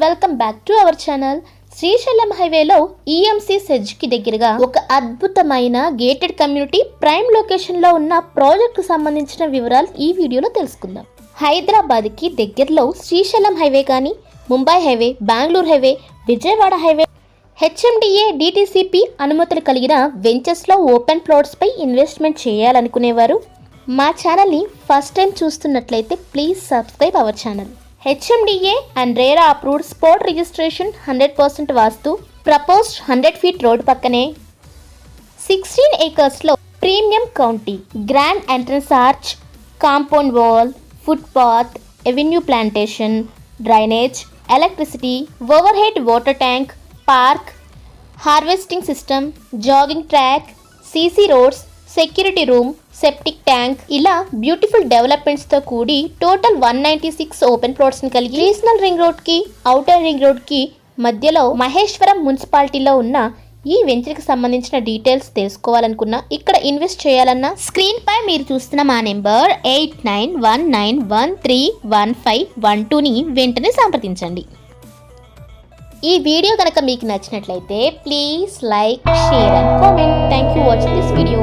Welcome back to our channel. Srisailam హైవేలో EMC సెజ్కి దగ్గరగా ఒక అద్భుతమైన గేటెడ్ కమ్యూనిటీ ప్రైమ్ లొకేషన్లో ఉన్న ప్రాజెక్టుకు సంబంధించిన వివరాలు ఈ వీడియోలో తెలుసుకుందాం. హైదరాబాద్కి దగ్గరలో శ్రీశైలం హైవే కానీ, Mumbai highway, Bengaluru highway, Vijayawada highway, HMDA DTCP అనుమతులు కలిగిన వెంచర్స్లో ఓపెన్ ప్లాట్స్పై ఇన్వెస్ట్మెంట్ చేయాలనుకునేవారు మా ఛానల్ని ఫస్ట్ టైం చూస్తున్నట్లయితే please subscribe our channel. HMDA and RERA approved spot registration 100% vastu, proposed 100 feet road పక్కనే 16 ఏకర్స్లో premium county, grand entrance arch, compound wall, footpath, avenue plantation, drainage, electricity, overhead water tank, park, harvesting system, jogging track, CC roads, security room, septic tank, ఇలా beautiful డెవలప్మెంట్స్తో కూడి total 196 open ప్లాట్స్ని కలిగి regional ring రోడ్కి, outer ring రోడ్కి మధ్యలో మహేశ్వరం మున్సిపాలిటీలో ఉన్న ఈ వెంచర్కి సంబంధించిన డీటెయిల్స్ తెలుసుకోవాలనుకున్నా, ఇక్కడ ఇన్వెస్ట్ చేయాలన్నా స్క్రీన్ పై మీరు చూస్తున్న మా నెంబర్ 8919131512ని వెంటనే సంప్రదించండి. ఈ వీడియో కనుక మీకు నచ్చినట్లయితే please like, share and comment. Thank you watching this video.